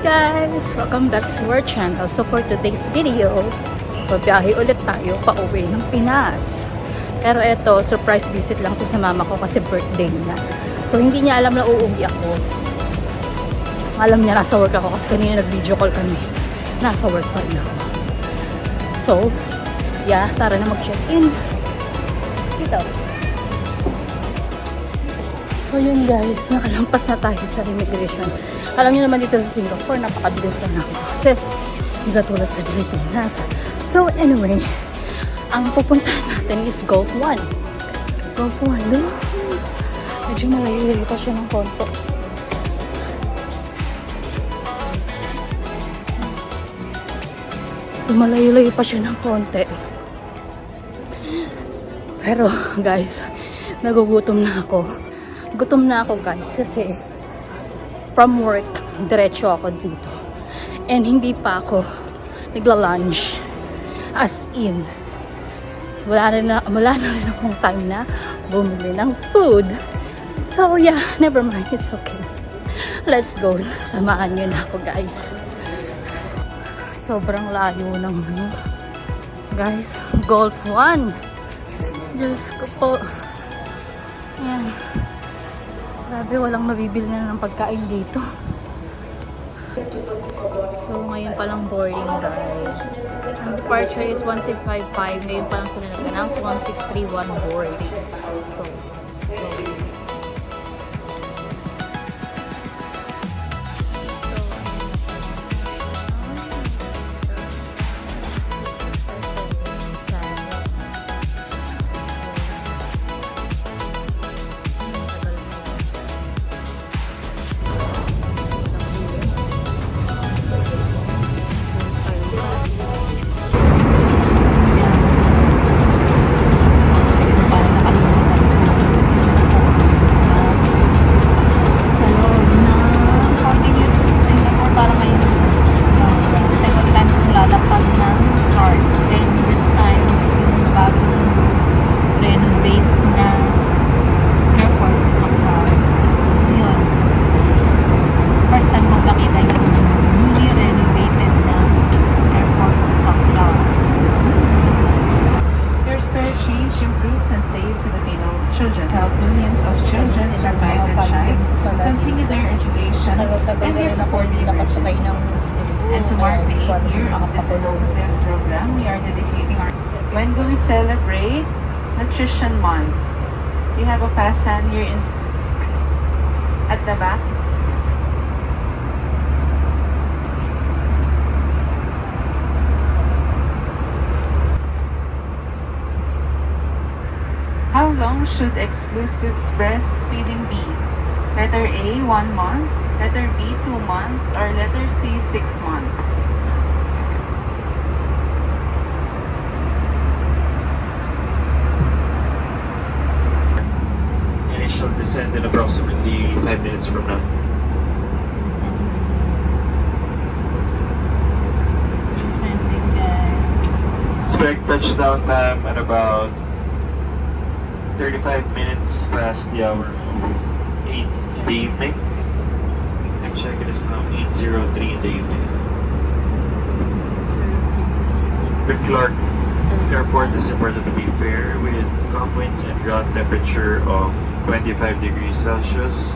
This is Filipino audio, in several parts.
guys! Welcome back to our channel. So for today's video, babiyahe ulit tayo pa uwi ng Pinas. Pero eto, surprise visit lang to sa mama ko kasi birthday niya. So hindi niya alam na uuwi ako. Alam niya nasa work ako kasi kanina nag-video call kami. Nasa work pa rin ako. So, yeah, tara na mag-check-in. Dito. So yun guys, nakalampas na tayo sa immigration. Alam niyo naman dito sa Singapore, napakabilis lang ng process. Hindi katulad sa Pilipinas. So anyway, ang pupuntahan natin is Gulf 1. Gulf 1, no? Medyo malayo pa siya ng konto. So malayo-layo pa siya ng konti. Pero guys, nagugutom na ako. Gutom na ako guys kasi from work, diretso ako dito. And hindi pa ako nagla-lunch. As in, wala na rin akong time na bumili ng food. So yeah, never mind. It's okay. Let's go. Samahan niyo na ako guys. Sobrang layo ng guys, Gulf 1. Diyos ko po. Yan. Grabe, walang mabibili na ng pagkain dito. So, ngayon palang boarding, guys. Ang departure is 1655. Ngayon palang sila nag-announce 1631 boarding. So, let's go. When do we celebrate Nutrition Month? We have a fast hand here at the back. How long should exclusive breastfeeding be? Letter A, 1 month. Letter B, 2 months. Or letter C, 6 months. Shall descend in approximately 5 minutes from now. Descending, guys. Expect touchdown time at about 35 minutes past the hour of 8 in the evening. I check it is now 8:03 in the evening. The Clark Airport is reported to be fair with calm winds and ground temperature of 25 degrees Celsius.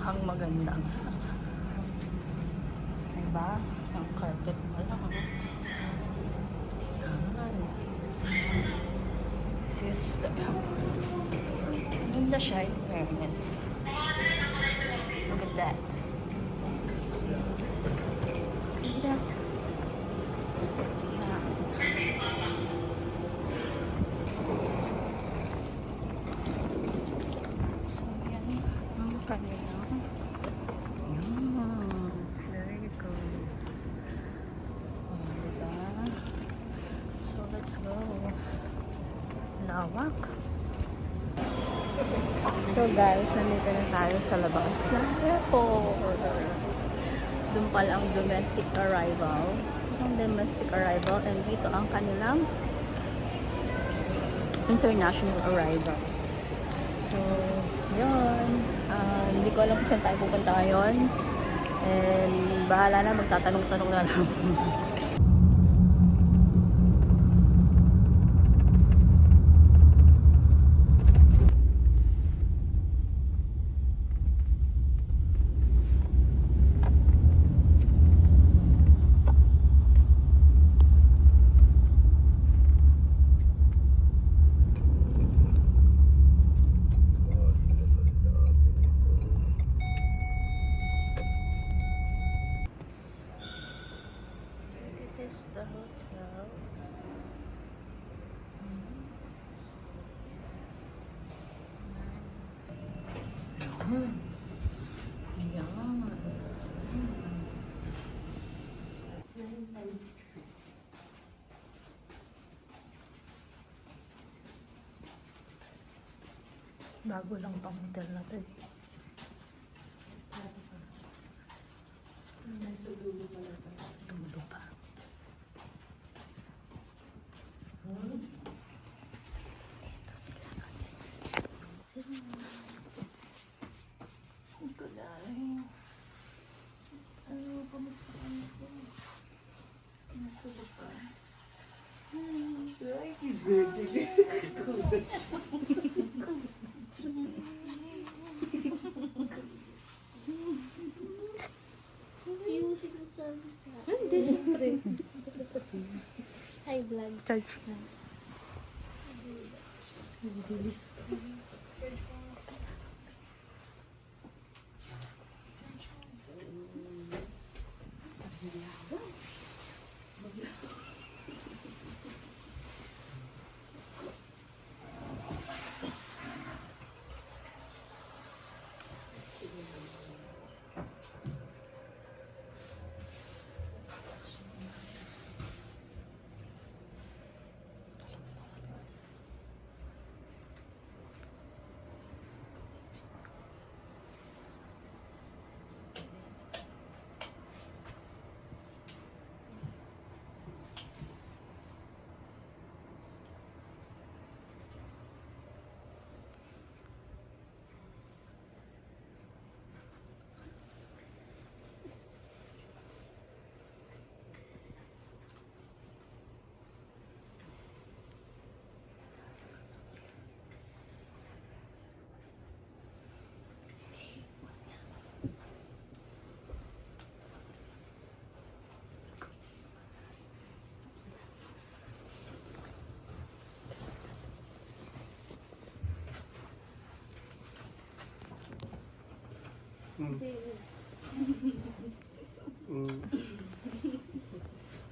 Mukhang maganda. Diba? Ang carpet mo lang. Yan. This is the siya in fairness. Look at that. See that? Yeah. So, yan ang kanilang. Yan. Very good. Diba? So, let's go. Lawak. So guys, nandito na tayo sa labas ng airport. Doon pala ang domestic arrival. Ang domestic arrival. And dito ang kanilang international arrival. So, yun. Hindi ko alam kung saan tayo pupunta ngayon. And bahala na, magtatanong-tanong na lang. This is the hotel. Bago lang tong hotel na to. Dulo pa. Ito sila natin. Ano, kamusta ka na po? Natulog ka? Yung sinasabi ka. Hindi, syempre. High blood. Charge na. Bilis ko.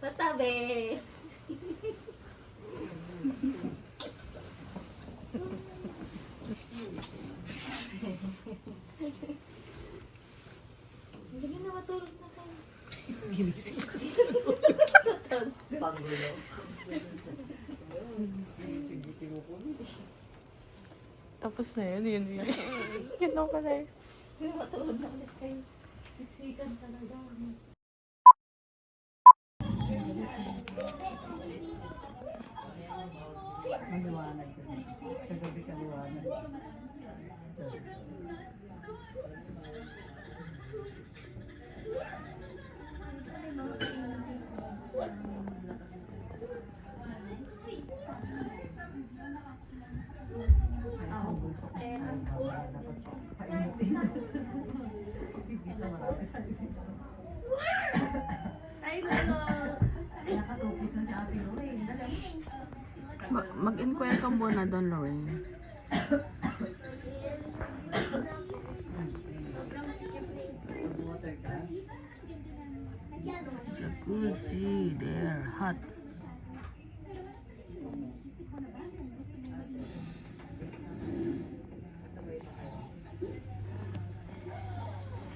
Patabi! Hindi na matulog na kayo. Ginising ko. Panggulo. Tapos na yun, yun. Yun na pala eh. Matulog na ulit kayo. Siksikan talaga. Maliwanag ko. Kagabi kaliwanag. Painutin. Mag-inquire ka muna doon, Lorraine. Water ka. Jacuzzi, there, hot.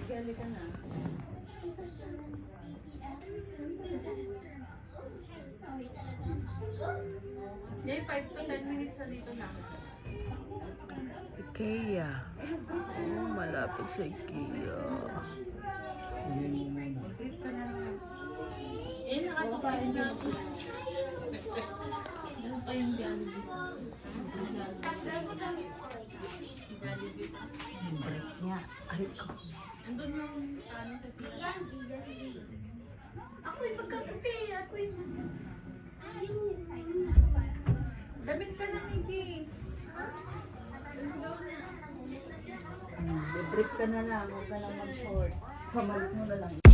Gali ka na. Yan, 5 to 10 minutes na dito na. IKEA. Oh, malapit sa IKEA. Hindi mo muna. Eh, nakatupin na ako. Ano pa yung Jollibee? Jollibee. Break niya. Ay, ko. Andun yung ano kasi. Ako yung magkakape. Ako yung Damit ka lang, hindi. Break ka na lang. Huwag ka lang mag-short. Pamalit mo na lang.